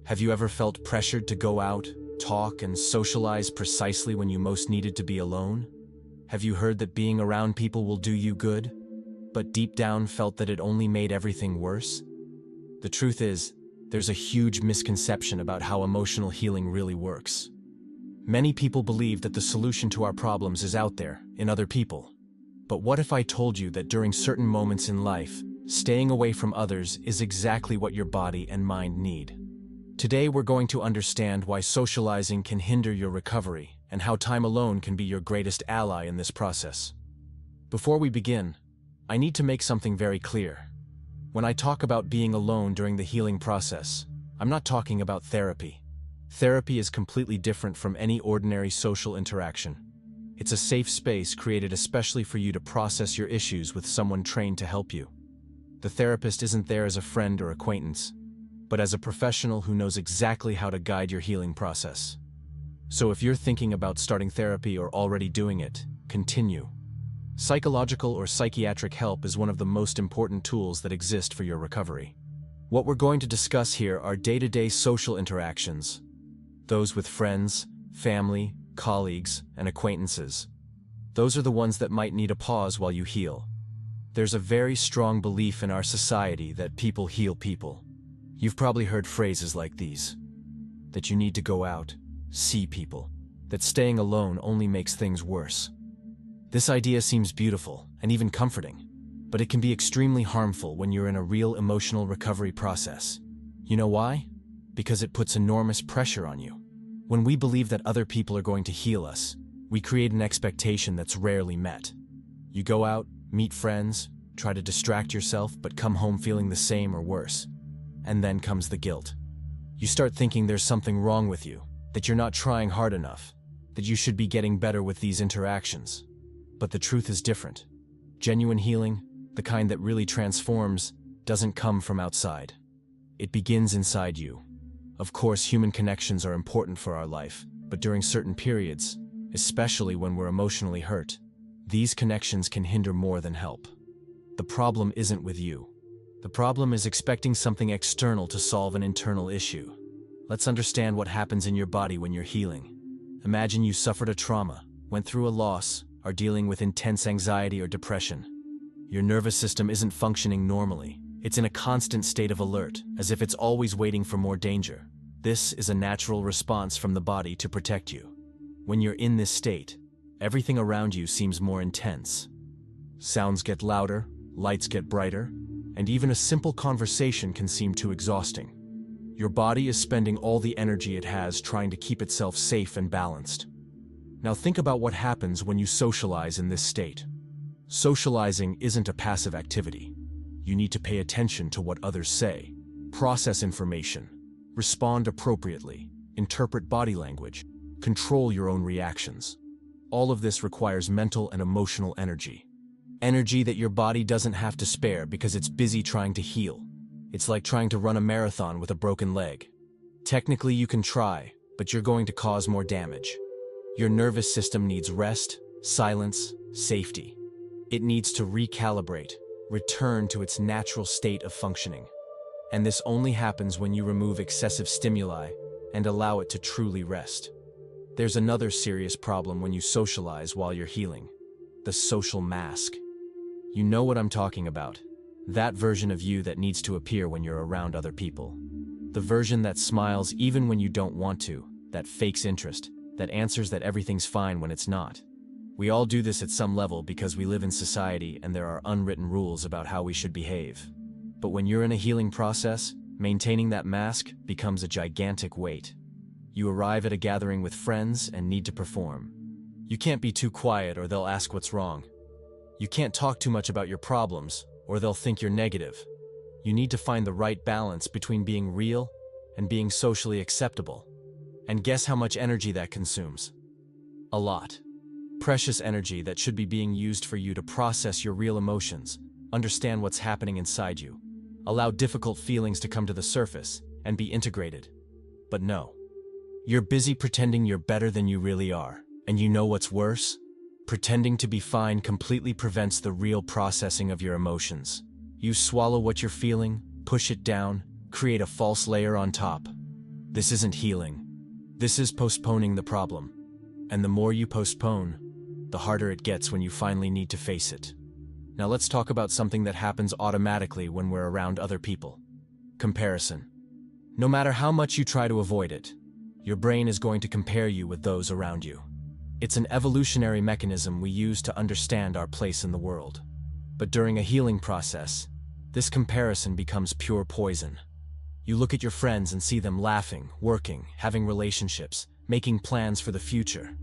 Have you ever felt pressured to go out, talk, and socialize precisely when you most needed to be alone? Have you heard that being around people will do you good, but deep down felt that it only made everything worse? The truth is, there's a huge misconception about how emotional healing really works. Many people believe that the solution to our problems is out there, in other people. But what if I told you that during certain moments in life, staying away from others is exactly what your body and mind need? Today we're going to understand why socializing can hinder your recovery and how time alone can be your greatest ally in this process. Before we begin, I need to make something very clear. When I talk about being alone during the healing process, I'm not talking about therapy. Therapy is completely different from any ordinary social interaction. It's a safe space created especially for you to process your issues with someone trained to help you. The therapist isn't there as a friend or acquaintance, but as a professional who knows exactly how to guide your healing process. So if you're thinking about starting therapy or already doing it, continue. Psychological or psychiatric help is one of the most important tools that exist for your recovery. What we're going to discuss here are day-to-day social interactions, those with friends, family, colleagues, and acquaintances. Those are the ones that might need a pause while you heal. There's a very strong belief in our society that people heal people. You've probably heard phrases like these, that you need to go out, see people, that staying alone only makes things worse. This idea seems beautiful and even comforting, but it can be extremely harmful when you're in a real emotional recovery process. You know why? Because it puts enormous pressure on you. When we believe that other people are going to heal us, we create an expectation that's rarely met. You go out, meet friends, try to distract yourself, but come home feeling the same or worse. And then comes the guilt. You start thinking there's something wrong with you, that you're not trying hard enough, that you should be getting better with these interactions. But the truth is different. Genuine healing, the kind that really transforms, doesn't come from outside. It begins inside you. Of course, human connections are important for our life, but during certain periods, especially when we're emotionally hurt, these connections can hinder more than help. The problem isn't with you. The problem is expecting something external to solve an internal issue. Let's understand what happens in your body when you're healing. Imagine you suffered a trauma, went through a loss, are dealing with intense anxiety or depression. Your nervous system isn't functioning normally. It's in a constant state of alert, as if it's always waiting for more danger. This is a natural response from the body to protect you. When you're in this state, everything around you seems more intense. Sounds get louder, lights get brighter, and even a simple conversation can seem too exhausting. Your body is spending all the energy it has trying to keep itself safe and balanced. Now think about what happens when you socialize in this state. Socializing isn't a passive activity. You need to pay attention to what others say, process information, respond appropriately, interpret body language, control your own reactions. All of this requires mental and emotional energy. Energy that your body doesn't have to spare because it's busy trying to heal. It's like trying to run a marathon with a broken leg. Technically you can try, but you're going to cause more damage. Your nervous system needs rest, silence, safety. It needs to recalibrate, return to its natural state of functioning. And this only happens when you remove excessive stimuli and allow it to truly rest. There's another serious problem when you socialize while you're healing: the social mask. You know what I'm talking about. That version of you that needs to appear when you're around other people. The version that smiles even when you don't want to, that fakes interest, that answers that everything's fine when it's not. We all do this at some level because we live in society and there are unwritten rules about how we should behave. But when you're in a healing process, maintaining that mask becomes a gigantic weight. You arrive at a gathering with friends and need to perform. You can't be too quiet or they'll ask what's wrong. You can't talk too much about your problems or they'll think you're negative. You need to find the right balance between being real and being socially acceptable. And guess how much energy that consumes? A lot. Precious energy that should be being used for you to process your real emotions, understand what's happening inside you, allow difficult feelings to come to the surface, and be integrated. But no. You're busy pretending you're better than you really are. And you know what's worse? Pretending to be fine completely prevents the real processing of your emotions. You swallow what you're feeling, push it down, create a false layer on top. This isn't healing. This is postponing the problem. And the more you postpone, the harder it gets when you finally need to face it. Now let's talk about something that happens automatically when we're around other people. Comparison. No matter how much you try to avoid it, your brain is going to compare you with those around you. It's an evolutionary mechanism we use to understand our place in the world. But during a healing process, this comparison becomes pure poison. You look at your friends and see them laughing, working, having relationships, making plans for the future.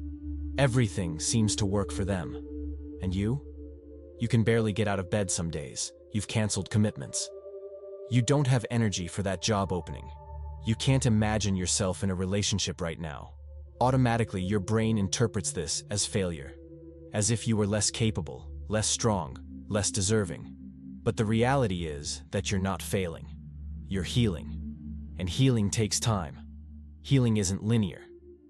Everything seems to work for them. And you? You can barely get out of bed some days. You've canceled commitments. You don't have energy for that job opening. You can't imagine yourself in a relationship right now. Automatically, your brain interprets this as failure, as if you were less capable, less strong, less deserving. But the reality is that you're not failing. You're healing. And healing takes time. Healing isn't linear.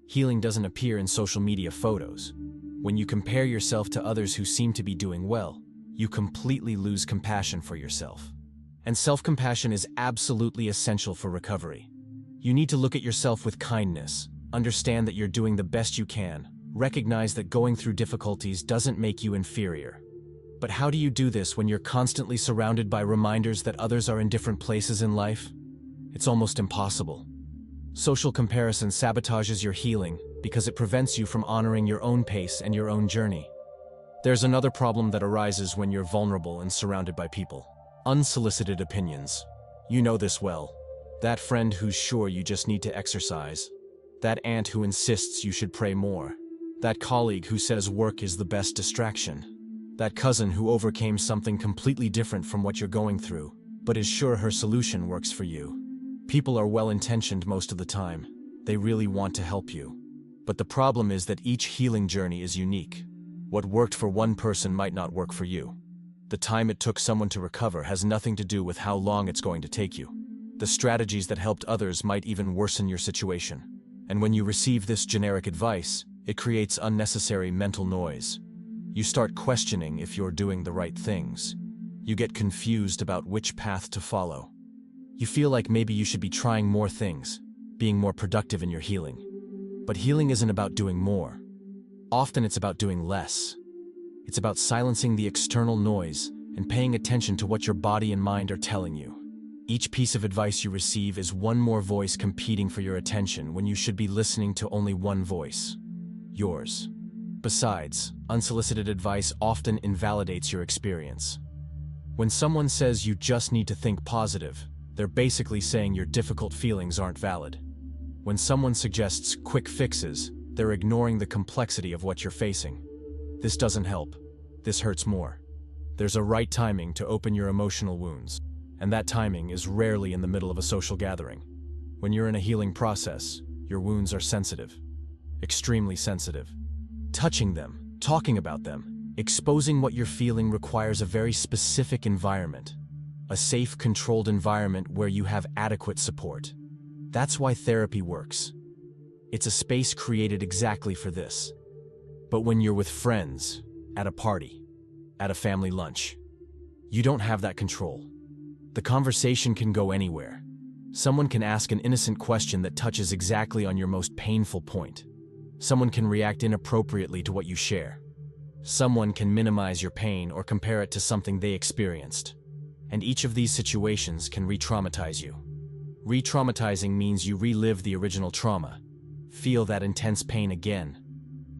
Healing doesn't appear in social media photos. When you compare yourself to others who seem to be doing well, you completely lose compassion for yourself. And self-compassion is absolutely essential for recovery. You need to look at yourself with kindness, understand that you're doing the best you can, recognize that going through difficulties doesn't make you inferior. But how do you do this when you're constantly surrounded by reminders that others are in different places in life? It's almost impossible. Social comparison sabotages your healing because it prevents you from honoring your own pace and your own journey. There's another problem that arises when you're vulnerable and surrounded by people. Unsolicited opinions. You know this well. That friend who's sure you just need to exercise. That aunt who insists you should pray more. That colleague who says work is the best distraction. That cousin who overcame something completely different from what you're going through, but is sure her solution works for you. People are well-intentioned most of the time. They really want to help you. But the problem is that each healing journey is unique. What worked for one person might not work for you. The time it took someone to recover has nothing to do with how long it's going to take you. The strategies that helped others might even worsen your situation. And when you receive this generic advice, it creates unnecessary mental noise. You start questioning if you're doing the right things. You get confused about which path to follow. You feel like maybe you should be trying more things, being more productive in your healing. But healing isn't about doing more. Often it's about doing less. It's about silencing the external noise and paying attention to what your body and mind are telling you. Each piece of advice you receive is one more voice competing for your attention when you should be listening to only one voice: yours. Besides, unsolicited advice often invalidates your experience. When someone says you just need to think positive, they're basically saying your difficult feelings aren't valid. When someone suggests quick fixes, they're ignoring the complexity of what you're facing. This doesn't help. This hurts more. There's a right timing to open your emotional wounds, and that timing is rarely in the middle of a social gathering. When you're in a healing process, your wounds are sensitive. Extremely sensitive. Touching them, talking about them, exposing what you're feeling requires a very specific environment. A safe, controlled environment where you have adequate support. That's why therapy works. It's a space created exactly for this. But when you're with friends, at a party, at a family lunch, you don't have that control. The conversation can go anywhere. Someone can ask an innocent question that touches exactly on your most painful point. Someone can react inappropriately to what you share. Someone can minimize your pain or compare it to something they experienced. And each of these situations can re-traumatize you. Re-traumatizing means you relive the original trauma, feel that intense pain again,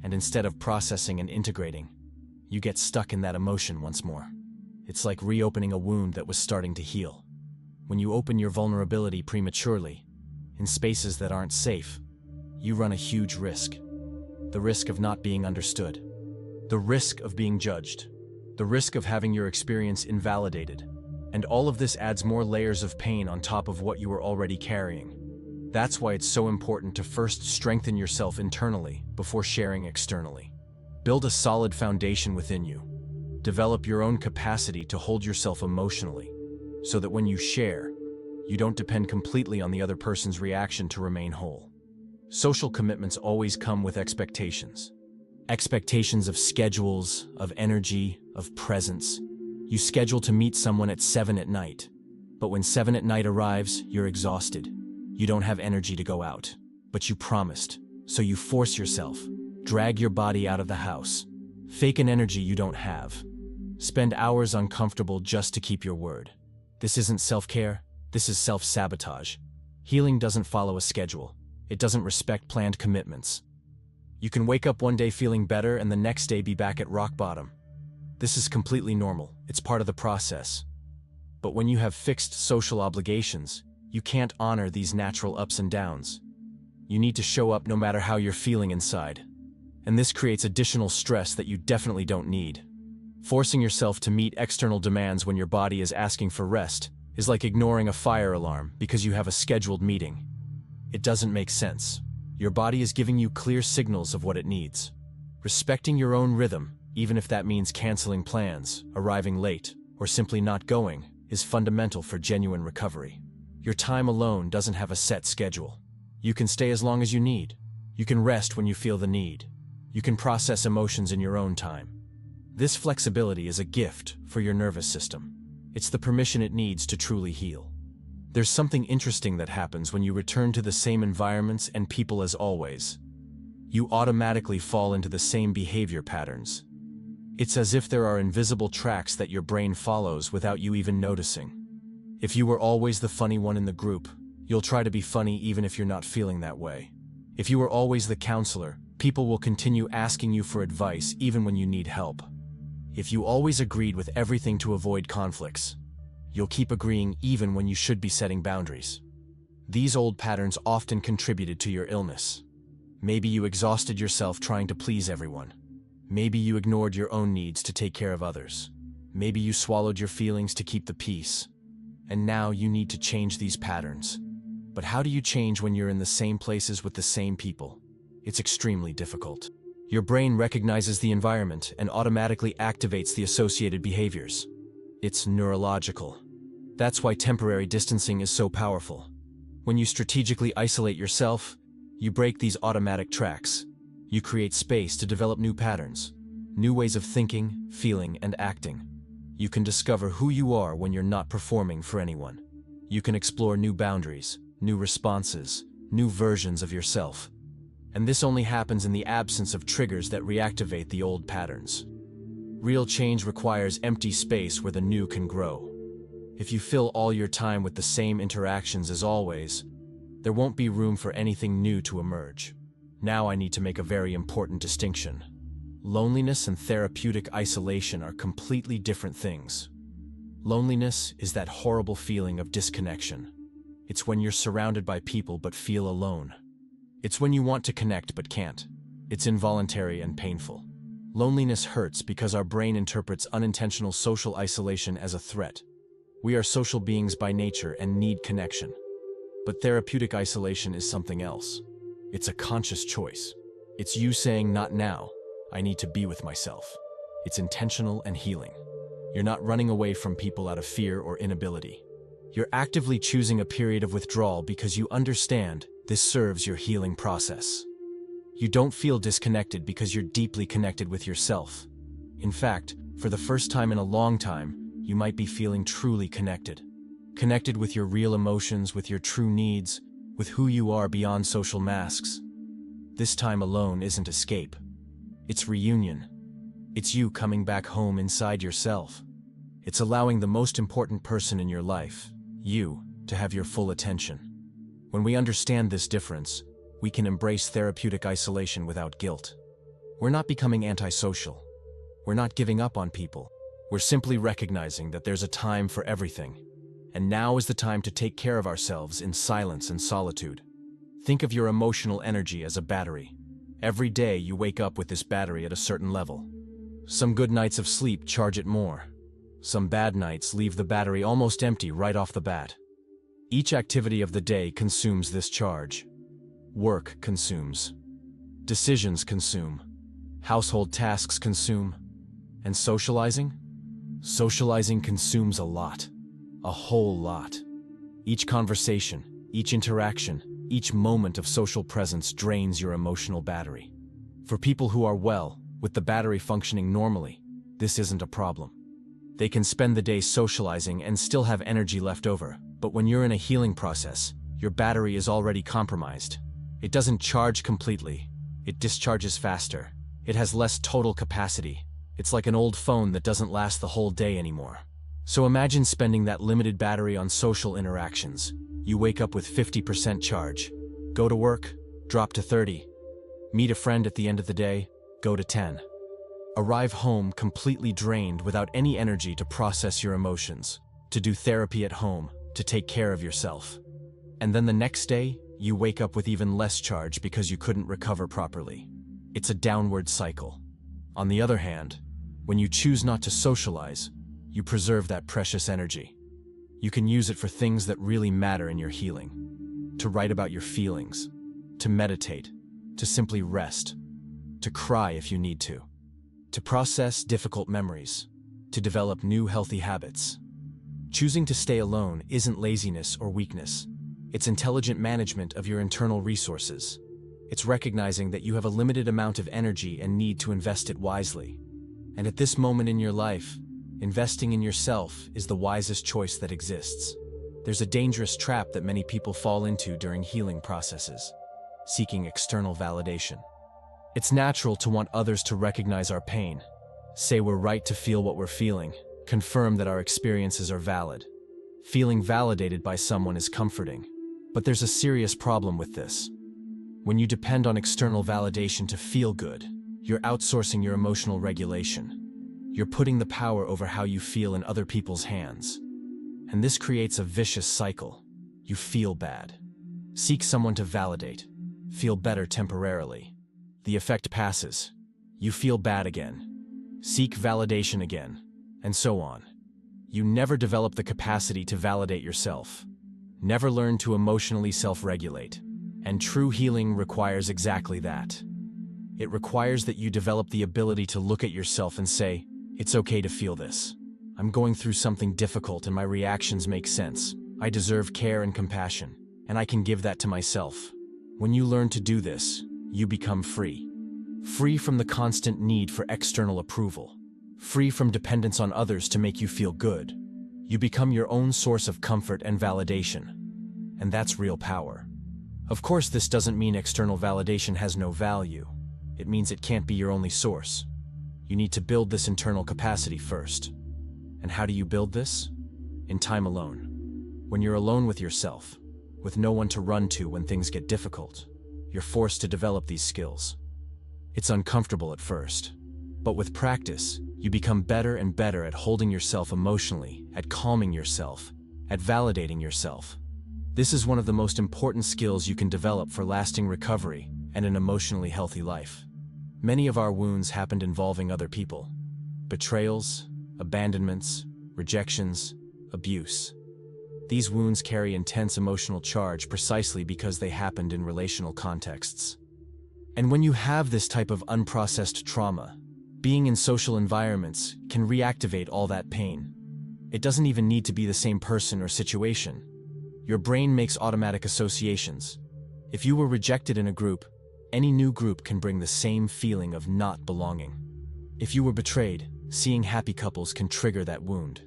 and instead of processing and integrating, you get stuck in that emotion once more. It's like reopening a wound that was starting to heal. When you open your vulnerability prematurely, in spaces that aren't safe, you run a huge risk. The risk of not being understood. The risk of being judged. The risk of having your experience invalidated. And all of this adds more layers of pain on top of what you were already carrying. That's why it's so important to first strengthen yourself internally before sharing externally. Build a solid foundation within you. Develop your own capacity to hold yourself emotionally, so that when you share, you don't depend completely on the other person's reaction to remain whole. Social commitments always come with expectations. Expectations of schedules, of energy, of presence. You schedule to meet someone at 7 at night, but when 7 at night arrives, you're exhausted. You don't have energy to go out, but you promised, so you force yourself. Drag your body out of the house. Fake an energy you don't have. Spend hours uncomfortable just to keep your word. This isn't self-care, this is self-sabotage. Healing doesn't follow a schedule. It doesn't respect planned commitments. You can wake up one day feeling better and the next day be back at rock bottom. This is completely normal. It's part of the process. But when you have fixed social obligations, you can't honor these natural ups and downs. You need to show up no matter how you're feeling inside. And this creates additional stress that you definitely don't need. Forcing yourself to meet external demands when your body is asking for rest is like ignoring a fire alarm because you have a scheduled meeting. It doesn't make sense. Your body is giving you clear signals of what it needs. Respecting your own rhythm, even if that means canceling plans, arriving late, or simply not going, is fundamental for genuine recovery. Your time alone doesn't have a set schedule. You can stay as long as you need. You can rest when you feel the need. You can process emotions in your own time. This flexibility is a gift for your nervous system. It's the permission it needs to truly heal. There's something interesting that happens when you return to the same environments and people as always. You automatically fall into the same behavior patterns. It's as if there are invisible tracks that your brain follows without you even noticing. If you were always the funny one in the group, you'll try to be funny even if you're not feeling that way. If you were always the counselor, people will continue asking you for advice even when you need help. If you always agreed with everything to avoid conflicts, you'll keep agreeing even when you should be setting boundaries. These old patterns often contributed to your illness. Maybe you exhausted yourself trying to please everyone. Maybe you ignored your own needs to take care of others. Maybe you swallowed your feelings to keep the peace. And now you need to change these patterns. But how do you change when you're in the same places with the same people? It's extremely difficult. Your brain recognizes the environment and automatically activates the associated behaviors. It's neurological. That's why temporary distancing is so powerful. When you strategically isolate yourself, you break these automatic tracks. You create space to develop new patterns, new ways of thinking, feeling, and acting. You can discover who you are when you're not performing for anyone. You can explore new boundaries, new responses, new versions of yourself. And this only happens in the absence of triggers that reactivate the old patterns. Real change requires empty space where the new can grow. If you fill all your time with the same interactions as always, there won't be room for anything new to emerge. Now I need to make a very important distinction. Loneliness and therapeutic isolation are completely different things. Loneliness is that horrible feeling of disconnection. It's when you're surrounded by people but feel alone. It's when you want to connect but can't. It's involuntary and painful. Loneliness hurts because our brain interprets unintentional social isolation as a threat. We are social beings by nature and need connection. But therapeutic isolation is something else. It's a conscious choice. It's you saying, "Not now. I need to be with myself." It's intentional and healing. You're not running away from people out of fear or inability. You're actively choosing a period of withdrawal because you understand this serves your healing process. You don't feel disconnected because you're deeply connected with yourself. In fact, for the first time in a long time, you might be feeling truly connected. Connected with your real emotions, with your true needs, with who you are beyond social masks. This time alone isn't escape. It's reunion. It's you coming back home inside yourself. It's allowing the most important person in your life, you, to have your full attention. When we understand this difference, we can embrace therapeutic isolation without guilt. We're not becoming antisocial. We're not giving up on people. We're simply recognizing that there's a time for everything. And now is the time to take care of ourselves in silence and solitude. Think of your emotional energy as a battery. Every day you wake up with this battery at a certain level. Some good nights of sleep charge it more. Some bad nights leave the battery almost empty right off the bat. Each activity of the day consumes this charge. Work consumes. Decisions consume. Household tasks consume. And socializing? Socializing consumes a lot. A whole lot. Each conversation, each interaction, each moment of social presence drains your emotional battery. For people who are well, with the battery functioning normally, this isn't a problem. They can spend the day socializing and still have energy left over, but when you're in a healing process, your battery is already compromised. It doesn't charge completely. It discharges faster. It has less total capacity. It's like an old phone that doesn't last the whole day anymore. So imagine spending that limited battery on social interactions. You wake up with 50% charge. Go to work, drop to 30. Meet a friend at the end of the day, go to 10. Arrive home completely drained without any energy to process your emotions, to do therapy at home, to take care of yourself. And then the next day, you wake up with even less charge because you couldn't recover properly. It's a downward cycle. On the other hand, when you choose not to socialize, you preserve that precious energy. You can use it for things that really matter in your healing. To write about your feelings, to meditate, to simply rest, to cry if you need to process difficult memories, to develop new healthy habits. Choosing to stay alone isn't laziness or weakness. It's intelligent management of your internal resources. It's recognizing that you have a limited amount of energy and need to invest it wisely. And at this moment in your life, investing in yourself is the wisest choice that exists. There's a dangerous trap that many people fall into during healing processes: seeking external validation. It's natural to want others to recognize our pain, say we're right to feel what we're feeling, confirm that our experiences are valid. Feeling validated by someone is comforting, but there's a serious problem with this. When you depend on external validation to feel good, you're outsourcing your emotional regulation. You're putting the power over how you feel in other people's hands. And this creates a vicious cycle. You feel bad. Seek someone to validate. Feel better temporarily. The effect passes. You feel bad again. Seek validation again. And so on. You never develop the capacity to validate yourself. Never learn to emotionally self-regulate. And true healing requires exactly that. It requires that you develop the ability to look at yourself and say, "It's okay to feel this. I'm going through something difficult and my reactions make sense. I deserve care and compassion, and I can give that to myself." When you learn to do this, you become free. Free from the constant need for external approval. Free from dependence on others to make you feel good. You become your own source of comfort and validation. And that's real power. Of course, this doesn't mean external validation has no value. It means it can't be your only source. You need to build this internal capacity first. And how do you build this? In time alone. When you're alone with yourself, with no one to run to when things get difficult, you're forced to develop these skills. It's uncomfortable at first, but with practice, you become better and better at holding yourself emotionally, at calming yourself, at validating yourself. This is one of the most important skills you can develop for lasting recovery and an emotionally healthy life. Many of our wounds happened involving other people. Betrayals, abandonments, rejections, abuse. These wounds carry intense emotional charge precisely because they happened in relational contexts. And when you have this type of unprocessed trauma, being in social environments can reactivate all that pain. It doesn't even need to be the same person or situation. Your brain makes automatic associations. If you were rejected in a group, any new group can bring the same feeling of not belonging. If you were betrayed, seeing happy couples can trigger that wound.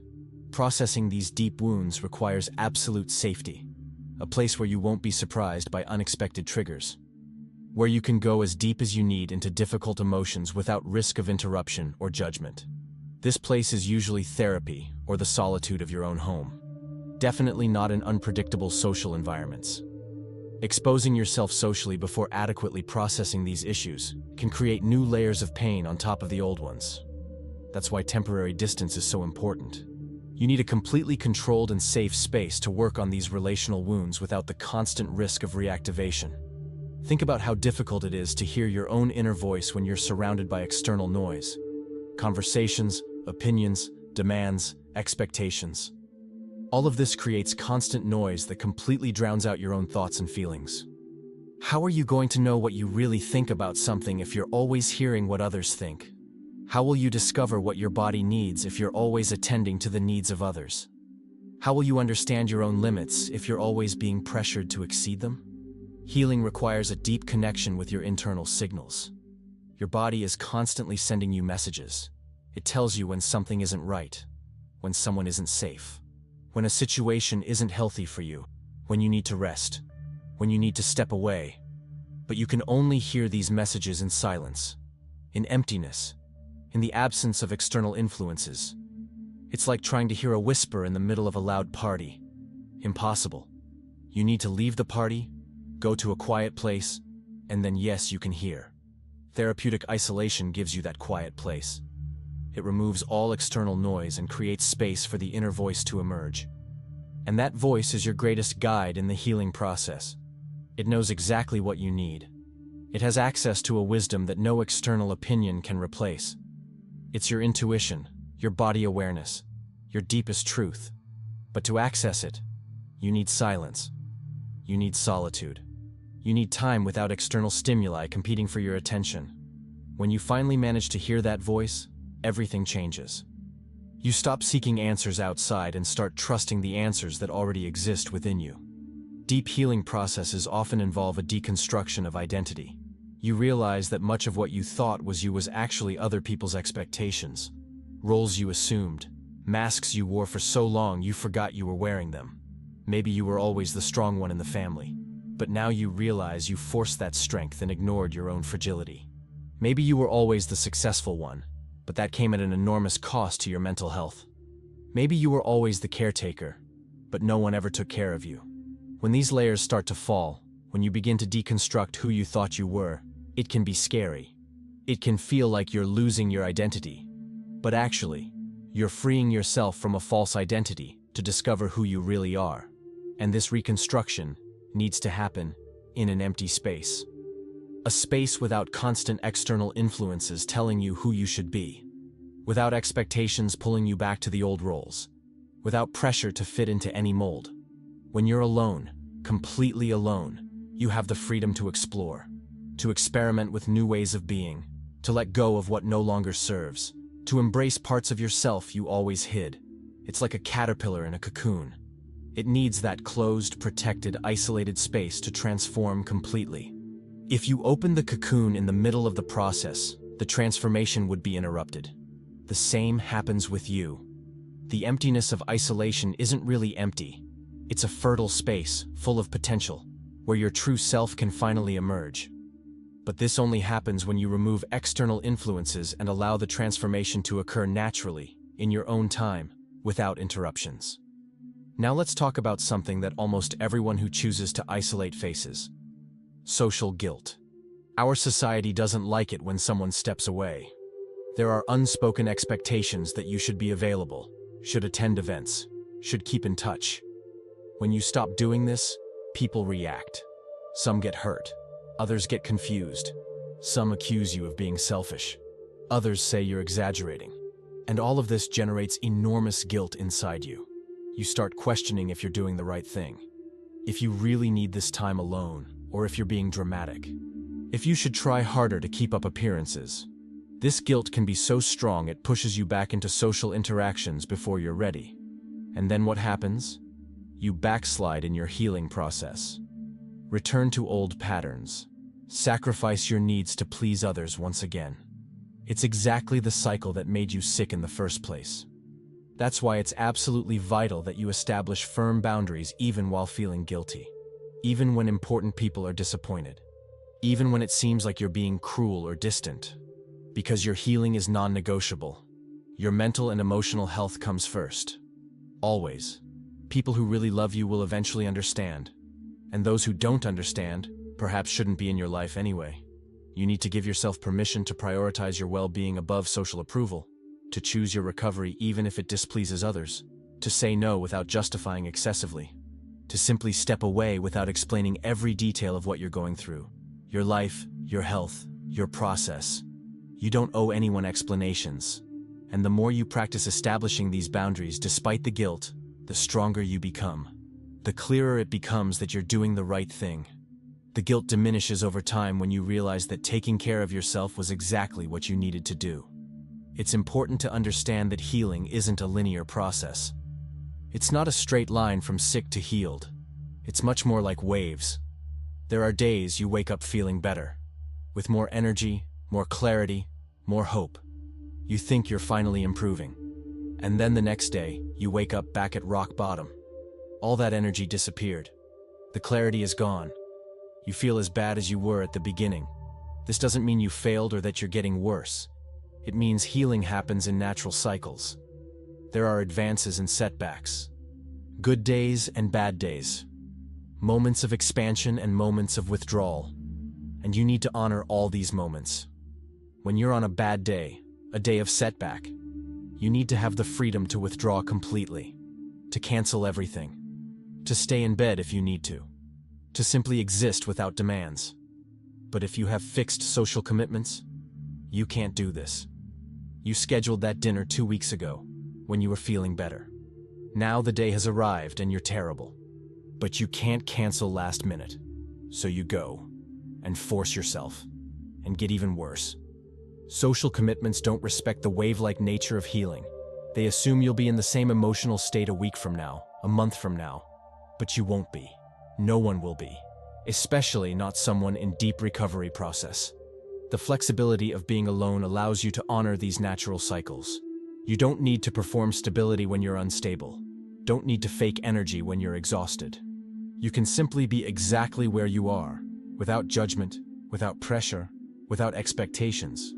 Processing these deep wounds requires absolute safety, a place where you won't be surprised by unexpected triggers, where you can go as deep as you need into difficult emotions without risk of interruption or judgment. This place is usually therapy or the solitude of your own home. Definitely not in unpredictable social environments. Exposing yourself socially before adequately processing these issues can create new layers of pain on top of the old ones. That's why temporary distance is so important. You need a completely controlled and safe space to work on these relational wounds without the constant risk of reactivation. Think about how difficult it is to hear your own inner voice when you're surrounded by external noise. Conversations, opinions, demands, expectations. All of this creates constant noise that completely drowns out your own thoughts and feelings. How are you going to know what you really think about something if you're always hearing what others think? How will you discover what your body needs if you're always attending to the needs of others? How will you understand your own limits if you're always being pressured to exceed them? Healing requires a deep connection with your internal signals. Your body is constantly sending you messages. It tells you when something isn't right, when someone isn't safe, when a situation isn't healthy for you, when you need to rest, when you need to step away. But you can only hear these messages in silence, in emptiness, in the absence of external influences. It's like trying to hear a whisper in the middle of a loud party. Impossible. You need to leave the party, go to a quiet place, and then yes, you can hear. Therapeutic isolation gives you that quiet place. It removes all external noise and creates space for the inner voice to emerge. And that voice is your greatest guide in the healing process. It knows exactly what you need. It has access to a wisdom that no external opinion can replace. It's your intuition, your body awareness, your deepest truth. But to access it, you need silence. You need solitude. You need time without external stimuli competing for your attention. When you finally manage to hear that voice, everything changes. You stop seeking answers outside and start trusting the answers that already exist within you. Deep healing processes often involve a deconstruction of identity. You realize that much of what you thought was you was actually other people's expectations. Roles you assumed, masks you wore for so long you forgot you were wearing them. Maybe you were always the strong one in the family, but now you realize you forced that strength and ignored your own fragility. Maybe you were always the successful one, but that came at an enormous cost to your mental health. Maybe you were always the caretaker, but no one ever took care of you. When these layers start to fall, when you begin to deconstruct who you thought you were, it can be scary. It can feel like you're losing your identity. But actually, you're freeing yourself from a false identity to discover who you really are. And this reconstruction needs to happen in an empty space. A space without constant external influences telling you who you should be. Without expectations pulling you back to the old roles. Without pressure to fit into any mold. When you're alone, completely alone, you have the freedom to explore, to experiment with new ways of being, to let go of what no longer serves, to embrace parts of yourself you always hid. It's like a caterpillar in a cocoon. It needs that closed, protected, isolated space to transform completely. If you open the cocoon in the middle of the process, the transformation would be interrupted. The same happens with you. The emptiness of isolation isn't really empty. It's a fertile space, full of potential, where your true self can finally emerge. But this only happens when you remove external influences and allow the transformation to occur naturally, in your own time, without interruptions. Now let's talk about something that almost everyone who chooses to isolate faces. Social guilt. Our society doesn't like it when someone steps away. There are unspoken expectations that you should be available, should attend events, should keep in touch. When you stop doing this, people react. Some get hurt. Others get confused. Some accuse you of being selfish. Others say you're exaggerating. And all of this generates enormous guilt inside you. You start questioning if you're doing the right thing. If you really need this time alone, or if you're being dramatic. If you should try harder to keep up appearances. This guilt can be so strong it pushes you back into social interactions before you're ready. And then what happens? You backslide in your healing process. Return to old patterns. Sacrifice your needs to please others once again. It's exactly the cycle that made you sick in the first place. That's why it's absolutely vital that you establish firm boundaries even while feeling guilty. Even when important people are disappointed. Even when it seems like you're being cruel or distant. Because your healing is non-negotiable. Your mental and emotional health comes first. Always. People who really love you will eventually understand. And those who don't understand, perhaps shouldn't be in your life anyway. You need to give yourself permission to prioritize your well-being above social approval, to choose your recovery even if it displeases others, to say no without justifying excessively, to simply step away without explaining every detail of what you're going through. Your life, your health, your process. You don't owe anyone explanations. And the more you practice establishing these boundaries despite the guilt, the stronger you become. The clearer it becomes that you're doing the right thing. The guilt diminishes over time when you realize that taking care of yourself was exactly what you needed to do. It's important to understand that healing isn't a linear process. It's not a straight line from sick to healed. It's much more like waves. There are days you wake up feeling better, with more energy, more clarity, more hope. You think you're finally improving. And then the next day, you wake up back at rock bottom. All that energy disappeared. The clarity is gone. You feel as bad as you were at the beginning. This doesn't mean you failed or that you're getting worse. It means healing happens in natural cycles. There are advances and setbacks. Good days and bad days. Moments of expansion and moments of withdrawal. And you need to honor all these moments. When you're on a bad day, a day of setback, you need to have the freedom to withdraw completely, to cancel everything, to stay in bed if you need to simply exist without demands. But if you have fixed social commitments, you can't do this. You scheduled that dinner 2 weeks ago, when you were feeling better. Now the day has arrived and you're terrible. But you can't cancel last minute. So you go, and force yourself, and get even worse. Social commitments don't respect the wave-like nature of healing. They assume you'll be in the same emotional state a week from now, a month from now. But you won't be. No one will be. Especially not someone in deep recovery process. The flexibility of being alone allows you to honor these natural cycles. You don't need to perform stability when you're unstable. Don't need to fake energy when you're exhausted. You can simply be exactly where you are, without judgment, without pressure, without expectations.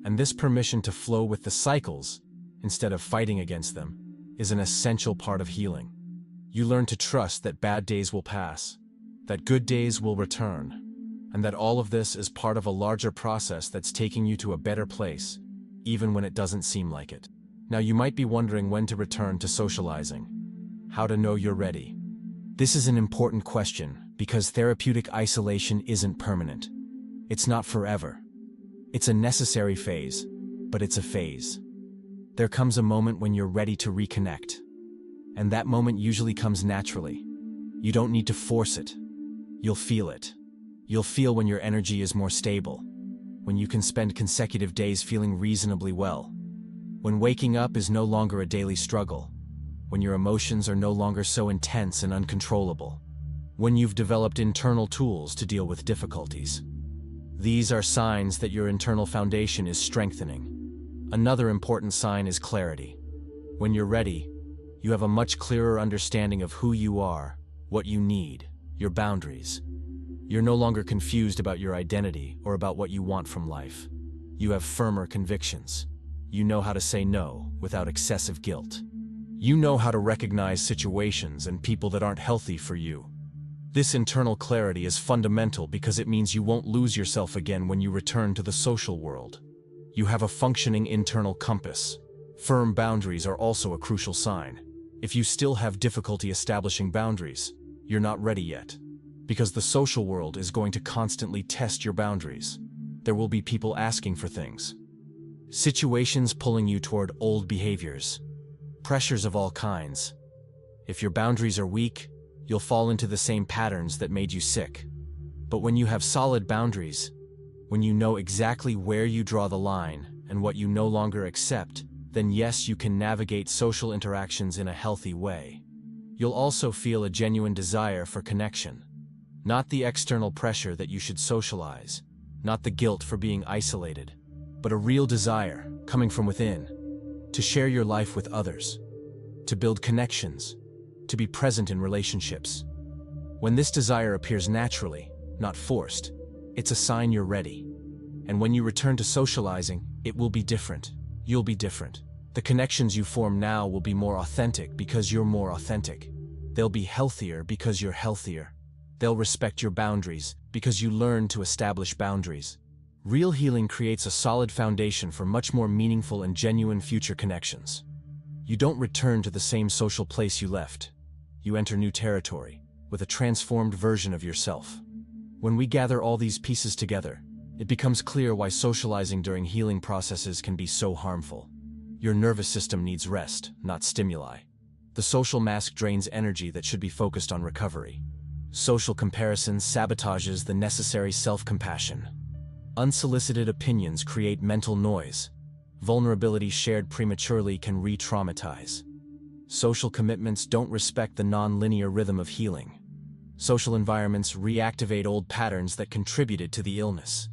And this permission to flow with the cycles, instead of fighting against them, is an essential part of healing. You learn to trust that bad days will pass, that good days will return, and that all of this is part of a larger process that's taking you to a better place, even when it doesn't seem like it. Now you might be wondering when to return to socializing. How to know you're ready. This is an important question because therapeutic isolation isn't permanent. It's not forever. It's a necessary phase, but it's a phase. There comes a moment when you're ready to reconnect. And that moment usually comes naturally. You don't need to force it. You'll feel it. You'll feel when your energy is more stable, when you can spend consecutive days feeling reasonably well, when waking up is no longer a daily struggle, when your emotions are no longer so intense and uncontrollable, when you've developed internal tools to deal with difficulties. These are signs that your internal foundation is strengthening. Another important sign is clarity. When you're ready, you have a much clearer understanding of who you are, what you need, your boundaries. You're no longer confused about your identity or about what you want from life. You have firmer convictions. You know how to say no without excessive guilt. You know how to recognize situations and people that aren't healthy for you. This internal clarity is fundamental because it means you won't lose yourself again when you return to the social world. You have a functioning internal compass. Firm boundaries are also a crucial sign. If you still have difficulty establishing boundaries, you're not ready yet. Because the social world is going to constantly test your boundaries. There will be people asking for things. Situations pulling you toward old behaviors. Pressures of all kinds. If your boundaries are weak, you'll fall into the same patterns that made you sick. But when you have solid boundaries, when you know exactly where you draw the line and what you no longer accept, then yes, you can navigate social interactions in a healthy way. You'll also feel a genuine desire for connection. Not the external pressure that you should socialize, not the guilt for being isolated, but a real desire, coming from within, to share your life with others, to build connections, to be present in relationships. When this desire appears naturally, not forced, it's a sign you're ready. And when you return to socializing, it will be different. You'll be different. The connections you form now will be more authentic because you're more authentic. They'll be healthier because you're healthier. They'll respect your boundaries because you learn to establish boundaries. Real healing creates a solid foundation for much more meaningful and genuine future connections. You don't return to the same social place you left. You enter new territory, with a transformed version of yourself. When we gather all these pieces together, it becomes clear why socializing during healing processes can be so harmful. Your nervous system needs rest, not stimuli. The social mask drains energy that should be focused on recovery. Social comparison sabotages the necessary self-compassion. Unsolicited opinions create mental noise. Vulnerability shared prematurely can re-traumatize. Social commitments don't respect the non-linear rhythm of healing. Social environments reactivate old patterns that contributed to the illness.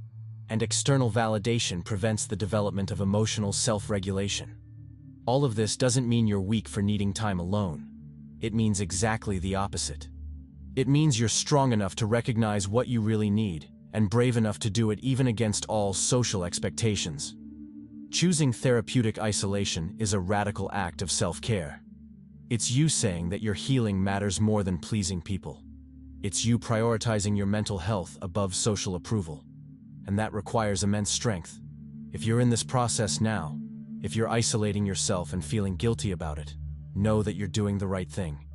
And external validation prevents the development of emotional self-regulation. All of this doesn't mean you're weak for needing time alone. It means exactly the opposite. It means you're strong enough to recognize what you really need, and brave enough to do it even against all social expectations. Choosing therapeutic isolation is a radical act of self-care. It's you saying that your healing matters more than pleasing people. It's you prioritizing your mental health above social approval. And that requires immense strength. If you're in this process now, if you're isolating yourself and feeling guilty about it, know that you're doing the right thing.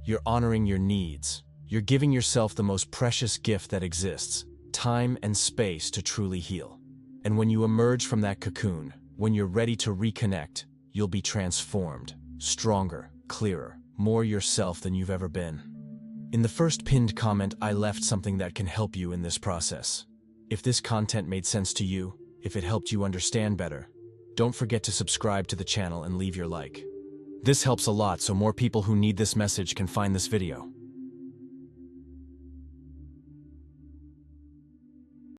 You're honoring your needs. You're giving yourself the most precious gift that exists, time and space to truly heal. And when you emerge from that cocoon, when you're ready to reconnect, you'll be transformed, stronger, clearer, more yourself than you've ever been. In the first pinned comment, I left something that can help you in this process. If this content made sense to you, if it helped you understand better, don't forget to subscribe to the channel and leave your like. This helps a lot so more people who need this message can find this video.